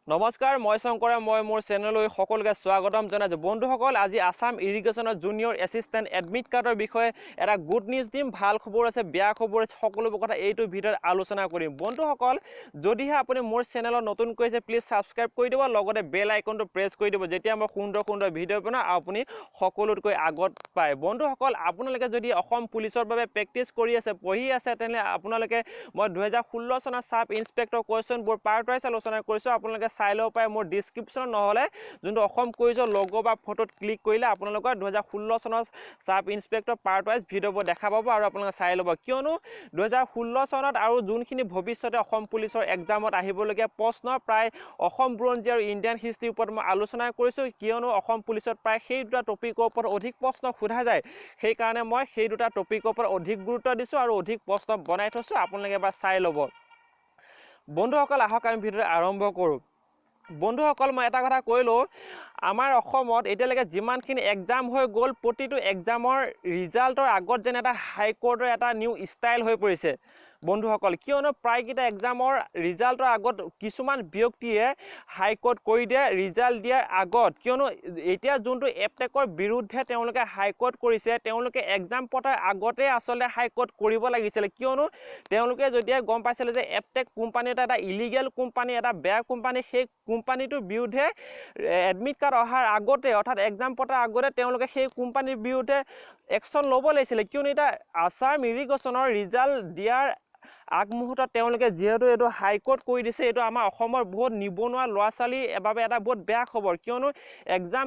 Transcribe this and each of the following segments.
নমস্কাৰ মই শংকৰে মই মোৰ চেনেললৈ সকলোকে স্বাগতম জনাইছো বন্ধুসকল আজি আসাম ইৰিগেশ্যনৰ জুনিয়ৰ এছিষ্টেণ্ট এডমিট কাৰ্ডৰ বিষয়ে এটা গুড নিউজ দিম ভাল খবৰ আছে বেয়া খবৰ আছে সকলোবোৰ কথা এইটো ভিডিঅ'ত আলোচনা কৰিম বন্ধুসকল যদিহে আপুনি মোৰ চেনেলত নতুন কৈছে প্লিজ সাবস্ক্ৰাইব কৰি দিব লগতে বেল আইকনটো প্ৰেছ কৰি দিব যেতিয়া মই সুন্দৰ ভিডিঅ' বনাওঁ আপুনি সকলোতকৈ আগত পায় বন্ধুসকল আপোনালোকে যদি অসম পুলিচৰ বাবে প্ৰেক্টিছ কৰি আছে পঢ়ি আছে তেনে আপোনালোকে মই 2016 চনৰ সাব ইন্সপেক্টৰ কোৱেশ্চনবোৰ পাৰ্ট ৱাইজ আলোচনা কৰিছো আপোনালোকে চাই লব পাৰে মোৰ ডেসক্ৰিপচন নহলে যোনটো অসম কুইজৰ লোগো বা ফটোত ক্লিক কৰিলে আপোনালোকৰ 2016 চনৰ সাব ইন্সপেক্টৰ পাৰ্ট ৱাইজ ভিডিঅ'বোৰ দেখা পাব আৰু আপোনালোকে চাই লব কিয়নো 2016 চনত আৰু যোনখিনি ভৱিষ্যতে অসম পুলিচৰ এক্সামত আহিবলগীয়া প্ৰশ্ন প্ৰায় অসম বুৰঞ্জী আৰু ইণ্ডিয়ান হিষ্ট্ৰীৰ ওপৰত মই আলোচনা কৰিছো কিয়নো অসম পুলিচত প্ৰায় সেই দুটা টপিকৰ ওপৰত অধিক প্ৰশ্ন সোধা যায় সেই কাৰণে মই সেই দুটা টপিকৰ ওপৰত অধিক গুৰুত্ব দিছো আৰু অধিক প্ৰশ্ন বনাই থৈছো আপোনালোকে এবাৰ চাই লব বন্ধুসকল আহক আমি ভিডিঅ' আৰম্ভ কৰো বন্ধুসকল মই এটা কথা কৈলো আমাৰ অসমত এতিয়ালৈকে যিমানখিনি এক্সাম হৈ গ'ল প্ৰতিটো এক্সামৰ ৰিজাল্টৰ আগত যেন এটা হাইকোৰ্টৰ এটা নিউ ষ্টাইল হৈ পৰিছে বন্ধুসকল কিয়নো প্ৰায়কেইটা এক্সামৰ ৰিজাল্টৰ আগত কিছুমান ব্যক্তিয়ে হাইকোৰ্ট কৰি দিয়ে ৰিজাল্ট দিয়াৰ আগত কিয়নো এতিয়া যোনটো এপটেকৰ বিৰুদ্ধে তেওঁলোকে হাইকোৰ্ট কৰিছে তেওঁলোকে এক্সাম পতাৰ আগতে আচলতে হাইকোৰ্ট কৰিব লাগিছিল কিয়নো তেওঁলোকে যেতিয়া গম পাইছিল যে এপটেক কোম্পানী এটা ইলিগেল কোম্পানী এটা বেয়া কোম্পানী সেই কোম্পানীটোৰ বিৰুদ্ধে এডমিট কাৰ্ড অহাৰ আগতে অৰ্থাৎ এক্সাম পতাৰ আগতে তেওঁলোকে সেই কোম্পানীৰ বিৰুদ্ধে একশ্যন ল'ব লাগিছিল কিয়নো এটা আসাম ইৰিগেশ্যনৰ ৰিজাল্ট দিয়াৰ আগমুহূৰ্তত তেওঁলোকে যেহেতু এইটো হাইকোৰ্ট কৰি দিছে এইটো আমাৰ অসমৰ বহুত নিবনুৱা ল'ৰা ছোৱালীৰ বাবে এটা বহুত বেয়া খবৰ কিয়নো এক্সাম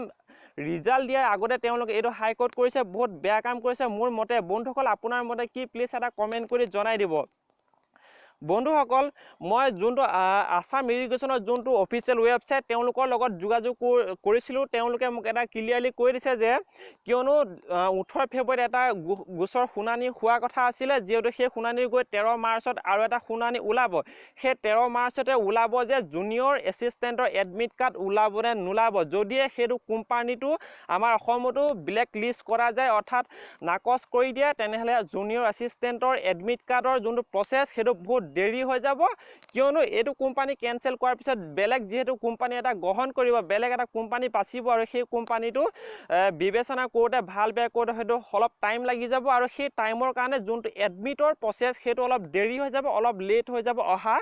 ৰিজাল্ট দিয়াৰ আগতে তেওঁলোকে এইটো হাইকোৰ্ট কৰিছে বহুত বেয়া কাম কৰিছে মোৰ মতে বন্ধুসকল আপোনাৰ মতে কি প্লিজ এটা কমেণ্ট কৰি জনাই দিব বন্ধুসকল মই যোনটো আসাম ইৰিগেশ্যনৰ যোনটো অফিচিয়েল ৱেবছাইট তেওঁলোকৰ লগত যোগাযোগ কৰিছিলোঁ তেওঁলোকে মোক এটা ক্লিয়াৰলি কৈ দিছে যে কিয়নো 18 ফেব্ৰুৱাৰীত এটা গোচৰ শুনানি হোৱা কথা আছিলে যিহেতু সেই শুনানি গৈ 13 মাৰ্চত আৰু এটা শুনানি ওলাব সেই 13 মাৰ্চতে ওলাব যে জুনিয়ৰ এছিষ্টেণ্টৰ এডমিট কাৰ্ড ওলাব নে নোলাব যদিহে সেইটো কোম্পানীটো আমাৰ অসমতো ব্লেক লিষ্ট কৰা যায় অৰ্থাৎ নাকচ কৰি দিয়ে তেনেহ'লে জুনিয়ৰ এছিষ্টেণ্টৰ এডমিট কাৰ্ডৰ যোনটো প্ৰচেছ সেইটো বহুত দেৰি হৈ যাব কিয়নো এইটো কোম্পানী কেনসেল কৰাৰ পিছত বেলেগ যেহেতু কোম্পানী এটা গ্ৰহণ কৰিব বেলেগ এটা কোম্পানী পাছিব আৰু সেই কোম্পানীটো বিবেচনা কৰোঁতে ভাল বেয়া কৰোঁতে হয়তো অলপ টাইম লাগি যাব আৰু সেই টাইমৰ কাৰণে যোনটো এডমিটৰ প্ৰচেছ সেইটো অলপ দেৰি হৈ যাব অলপ লেট হৈ যাব অহা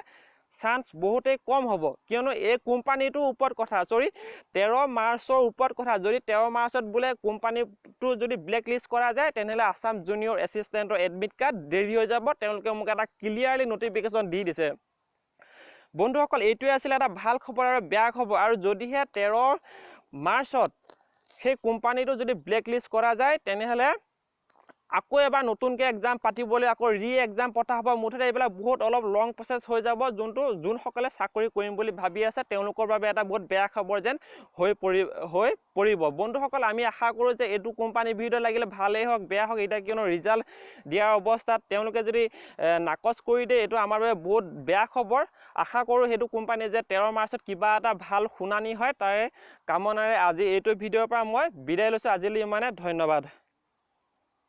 চান্স বহুতেই কম হ'ব কিয়নো এই কোম্পানীটোৰ ওপৰত কথা 13 মাৰ্চৰ ওপৰত কথা যদি 13 মাৰ্চত বোলে কোম্পানীটো যদি ব্লেক লিষ্ট কৰা যায় তেনেহ'লে আসাম জুনিয়ৰ এছিষ্টেণ্টৰ এডমিট কাৰ্ড দেৰি হৈ যাব তেওঁলোকে মোক এটা ক্লিয়াৰলি নটিফিকেশ্যন দি দিছে বন্ধুসকল এইটোৱে আছিল এটা ভাল খবৰ আৰু বেয়া খবৰ আৰু যদিহে 13 মাৰ্চত সেই কোম্পানীটো যদি ব্লেক লিষ্ট কৰা যায় তেনেহ'লে আকৌ এবাৰ নতুনকৈ এক্সাম পাতিবলৈ আকৌ এক্সাম পতা হ'ব মুঠতে এইবিলাক বহুত অলপ লং প্ৰচেছ হৈ যাব যোনসকলে চাকৰি কৰিম বুলি ভাবি আছে তেওঁলোকৰ বাবে এটা বহুত বেয়া খবৰ যেন হৈ পৰিব বন্ধুসকল আমি আশা কৰোঁ যে এইটো কোম্পানীৰ ভিডিঅ' লাগিলে ভালেই হওক বেয়া হওক এতিয়া কিয়নো ৰিজাল্ট দিয়াৰ অৱস্থাত তেওঁলোকে যদি নাকচ কৰি দিয়ে এইটো আমাৰ বাবে বহুত বেয়া খবৰ আশা কৰোঁ সেইটো কোম্পানীয়ে যে 13 মাৰ্চত কিবা এটা ভাল শুনানি হয় তাৰে কামনাৰে আজি এইটো ভিডিঅ'ৰ পৰা মই বিদায় লৈছোঁ আজিলৈ ইমানে ধন্যবাদ